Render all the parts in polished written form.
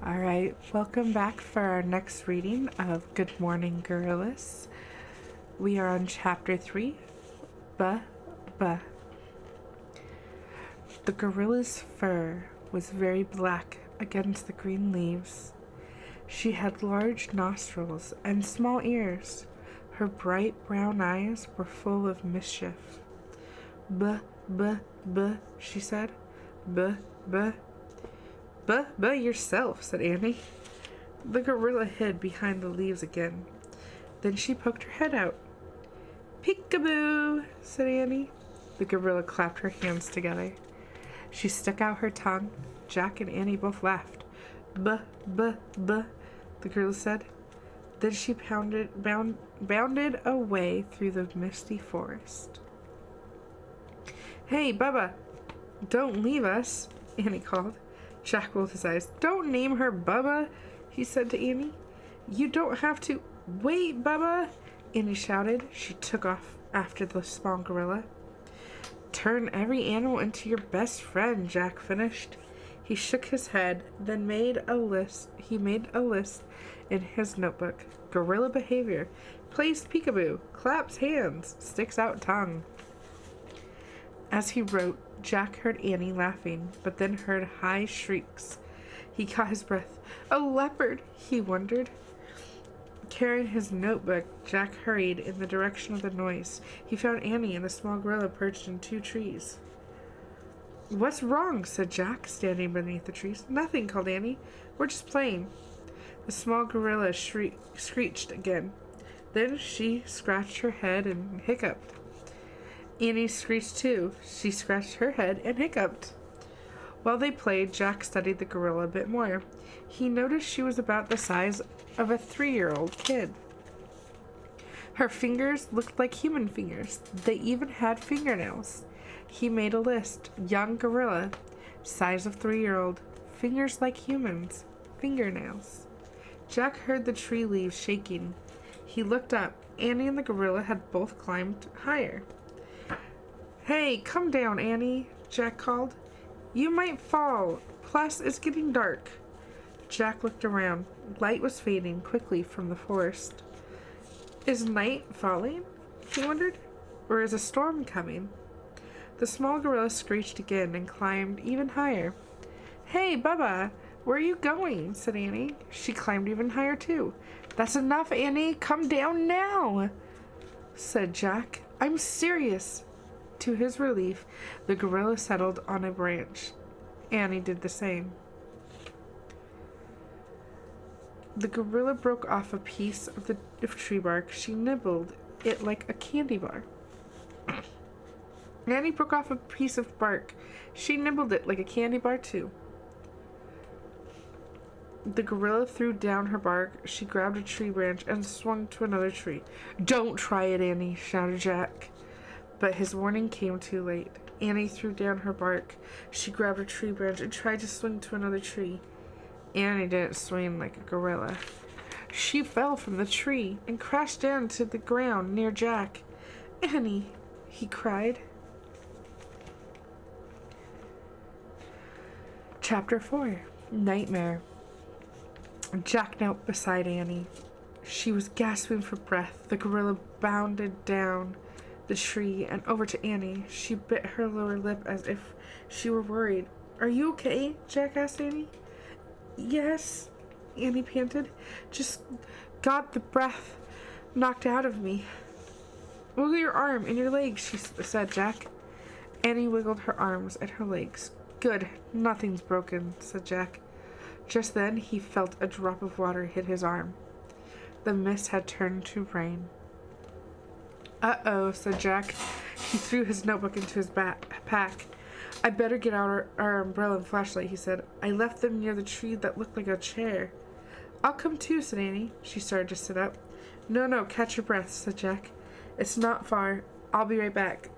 All right, welcome back for our next reading of Good Morning Gorillas. We are on chapter 3, Buh, Buh. The gorilla's fur was very black against the green leaves. She had large nostrils and small ears. Her bright brown eyes were full of mischief. Buh, buh, buh, she said. Buh, buh. Buh yourself, said Annie. The gorilla hid behind the leaves again. Then she poked her head out. Peekaboo, said Annie. The gorilla clapped her hands together. She stuck out her tongue. Jack and Annie both laughed. Buh, buh, buh, the gorilla said. Then she bounded away through the misty forest. Hey, Bubba, don't leave us, Annie called. Jack rolled his eyes. Don't name her Bubba, he said to Annie. You don't have to. Wait, Bubba, Annie shouted. She took off after the small gorilla. Turn every animal into your best friend, Jack finished. He shook his head, then made a list in his notebook. Gorilla behavior. Plays peekaboo. Claps hands. Sticks out tongue. As he wrote, Jack heard Annie laughing, but then heard high shrieks. He caught his breath. A leopard, he wondered. Carrying his notebook, Jack hurried in the direction of the noise. He found Annie and the small gorilla perched in 2 trees. What's wrong? Said Jack, standing beneath the trees. Nothing, called Annie. We're just playing. The small gorilla screeched again. Then she scratched her head and hiccuped. Annie screeched too. She scratched her head and hiccuped. While they played, Jack studied the gorilla a bit more. He noticed she was about the size of a 3-year-old kid. Her fingers looked like human fingers. They even had fingernails. He made a list. Young gorilla, size of 3-year-old, fingers like humans, fingernails. Jack heard the tree leaves shaking. He looked up. Annie and the gorilla had both climbed higher. Hey, come down, Annie, Jack called. You might fall. Plus, it's getting dark. Jack looked around. Light was fading quickly from the forest. Is night falling? He wondered. Or is a storm coming? The small gorilla screeched again and climbed even higher. Hey, Bubba, where are you going? Said Annie. She climbed even higher, too. That's enough, Annie. Come down now, said Jack. I'm serious. To his relief, the gorilla settled on a branch. Annie did the same. The gorilla broke off a piece of tree bark. She nibbled it like a candy bar. Annie broke off a piece of bark. She nibbled it like a candy bar, too. The gorilla threw down her bark. She grabbed a tree branch and swung to another tree. Don't try it, Annie, shouted Jack. But his warning came too late. Annie threw down her bark. She grabbed a tree branch and tried to swing to another tree. Annie didn't swing like a gorilla. She fell from the tree and crashed down to the ground near Jack. Annie, he cried. Chapter 4, Nightmare. Jack knelt beside Annie. She was gasping for breath. The gorilla bounded down the tree and over to Annie. She bit her lower lip as if she were worried. Are you okay? Jack asked Annie. Yes, Annie panted. Just got the breath knocked out of me. Wiggle your arm and your legs, she said, Jack. Annie wiggled her arms and her legs. Good, nothing's broken, said Jack. Just then he felt a drop of water hit his arm. The mist had turned to rain. Uh-oh, said Jack. He threw his notebook into his pack. I better get out our umbrella and flashlight, he said. I left them near the tree that looked like a chair. I'll come too, said Annie. She started to sit up. No, catch your breath, said Jack. It's not far. I'll be right back.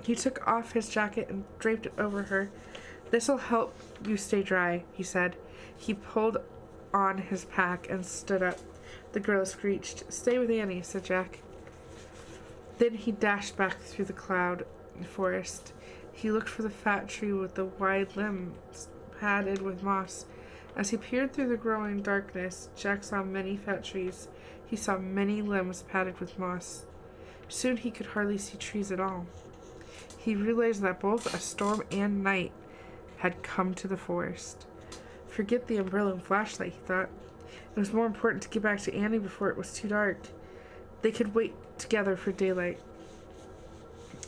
He took off his jacket and draped it over her. This'll help you stay dry, he said. He pulled on his pack and stood up. The girl screeched. Stay with Annie, said Jack. Then he dashed back through the cloud forest. He looked for the fat tree with the wide limbs padded with moss. As he peered through the growing darkness, Jack saw many fat trees. He saw many limbs padded with moss. Soon he could hardly see trees at all. He realized that both a storm and night had come to the forest. Forget the umbrella and flashlight, he thought. It was more important to get back to Annie before it was too dark. They could wait together for daylight.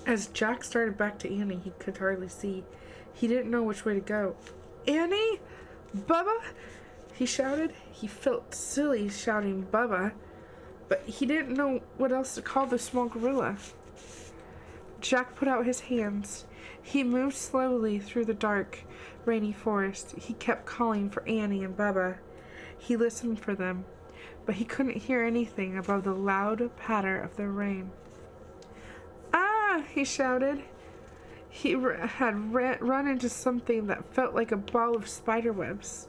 As Jack started back to Annie, he could hardly see. He didn't know which way to go. "Annie? Bubba?" he shouted. He felt silly shouting Bubba, but he didn't know what else to call the small gorilla. Jack put out his hands. He moved slowly through the dark, rainy forest. He kept calling for Annie and Bubba. He listened for them, but he couldn't hear anything above the loud patter of the rain. "Ah!" he shouted. He had run into something that felt like a ball of spider webs.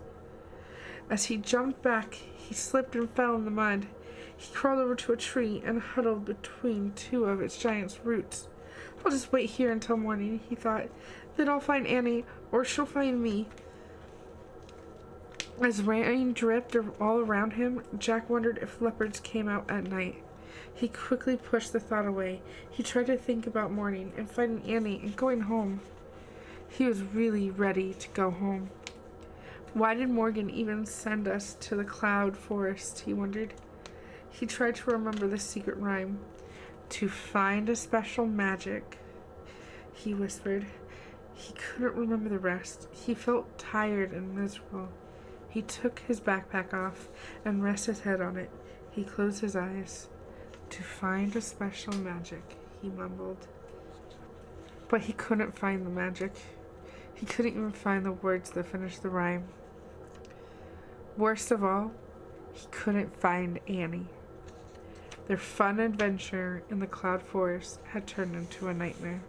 As he jumped back, he slipped and fell in the mud. He crawled over to a tree and huddled between two of its giant roots. "I'll just wait here until morning," he thought. "Then I'll find Annie, or she'll find me." As rain dripped all around him, Jack wondered if leopards came out at night. He quickly pushed the thought away. He tried to think about morning and finding Annie and going home. He was really ready to go home. Why did Morgan even send us to the cloud forest, he wondered. He tried to remember the secret rhyme. "To find a special magic," he whispered. He couldn't remember the rest. He felt tired and miserable. He took his backpack off and rested his head on it. He closed his eyes. "To find a special magic," he mumbled. But he couldn't find the magic. He couldn't even find the words that finished the rhyme. Worst of all, he couldn't find Annie. Their fun adventure in the cloud forest had turned into a nightmare.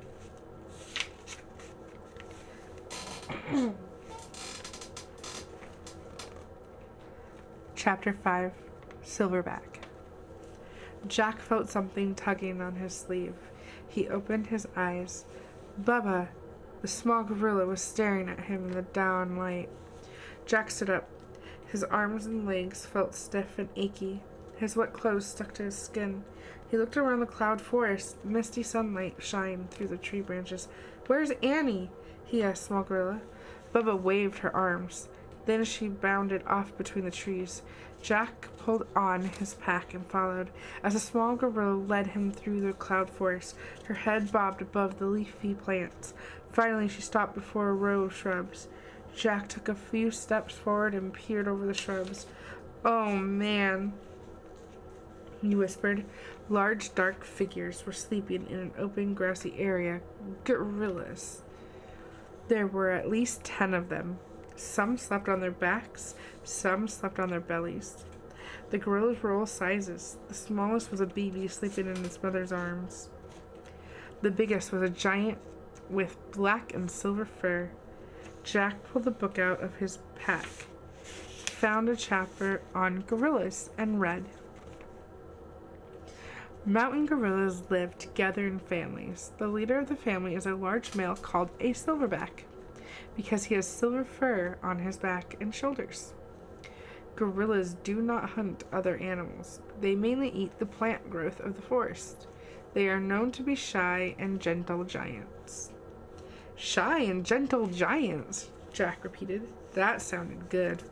Chapter 5. Silverback. Jack felt something tugging on his sleeve. He opened his eyes. Bubba, the small gorilla, was staring at him in the dawn light. Jack stood up. His arms and legs felt stiff and achy. His wet clothes stuck to his skin. He looked around the cloud forest. Misty sunlight shined through the tree branches. "Where's Annie?" he asked Small Gorilla. Bubba waved her arms. Then she bounded off between the trees. Jack pulled on his pack and followed. As the small gorilla led him through the cloud forest, her head bobbed above the leafy plants. Finally, she stopped before a row of shrubs. Jack took a few steps forward and peered over the shrubs. "Oh, man," he whispered. Large, dark figures were sleeping in an open, grassy area. Gorillas. There were at least 10 of them. Some slept on their backs, some slept on their bellies. The gorillas were all sizes. The smallest was a baby sleeping in its mother's arms. The biggest was a giant with black and silver fur. Jack pulled the book out of his pack. He found a chapter on gorillas and read. Mountain gorillas live together in families. The leader of the family is a large male called a silverback, because he has silver fur on his back and shoulders. Gorillas do not hunt other animals. They mainly eat the plant growth of the forest. They are known to be shy and gentle giants. "Shy and gentle giants," Jack repeated. That sounded good.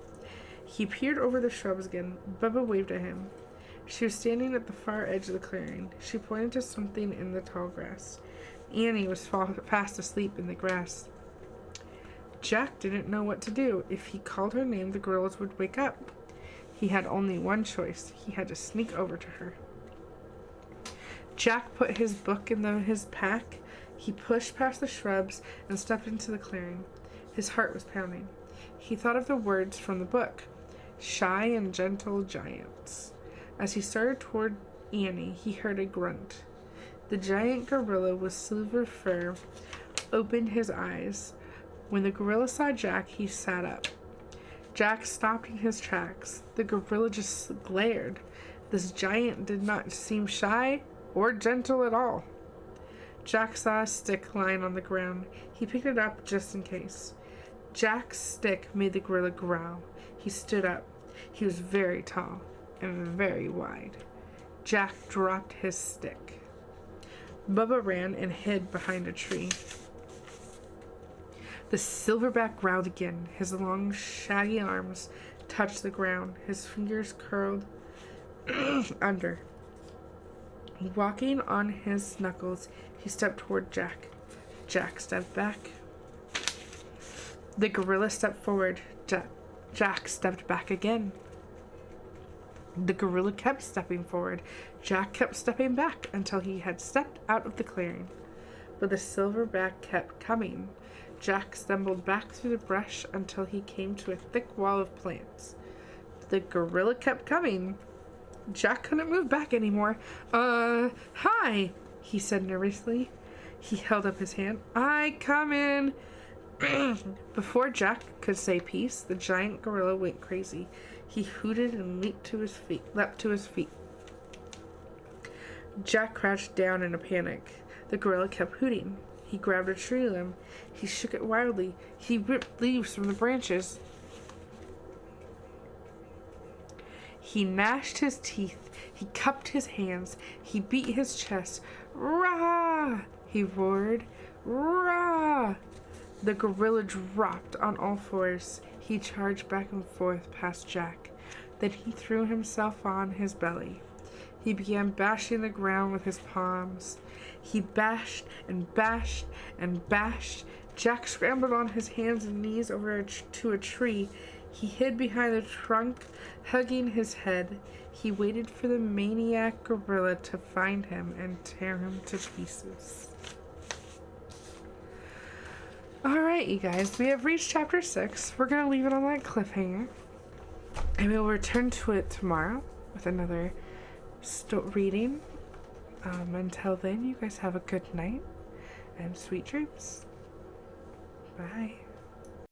He peered over the shrubs again. Bubba waved at him. She was standing at the far edge of the clearing. She pointed to something in the tall grass. Annie was fast asleep in the grass. Jack didn't know what to do. If he called her name, the gorillas would wake up. He had only one choice. He had to sneak over to her. Jack put his book in his pack. He pushed past the shrubs and stepped into the clearing. His heart was pounding. He thought of the words from the book. Shy and gentle giants. As he started toward Annie, he heard a grunt. The giant gorilla with silver fur opened his eyes. When the gorilla saw Jack, he sat up. Jack stopped in his tracks. The gorilla just glared. This giant did not seem shy or gentle at all. Jack saw a stick lying on the ground. He picked it up just in case. Jack's stick made the gorilla growl. He stood up. He was very tall and very wide. Jack dropped his stick. Bubba ran and hid behind a tree. The silverback growled again. His long, shaggy arms touched the ground. His fingers curled under. Walking on his knuckles, he stepped toward Jack. Jack stepped back. The gorilla stepped forward. Jack stepped back again. The gorilla kept stepping forward. Jack kept stepping back until he had stepped out of the clearing. But the silverback kept coming. Jack stumbled back through the brush until he came to a thick wall of plants. The gorilla kept coming. Jack couldn't move back anymore. Hi, he said nervously. He held up his hand. I come in. Before Jack could say peace, the giant gorilla went crazy. He hooted and leapt to his feet. Jack crouched down in a panic. The gorilla kept hooting. He grabbed a tree limb. He shook it wildly. He ripped leaves from the branches. He gnashed his teeth. He cupped his hands. He beat his chest. Rah! He roared. Rah! The gorilla dropped on all fours. He charged back and forth past Jack. Then he threw himself on his belly. He began bashing the ground with his palms. He bashed and bashed and bashed. Jack scrambled on his hands and knees over to a tree. He hid behind the trunk, hugging his head. He waited for the maniac gorilla to find him and tear him to pieces. Alright, you guys, we have reached chapter 6. We're going to leave it on that cliffhanger. And we will return to it tomorrow with another reading. Until then, you guys have a good night and sweet dreams. Bye.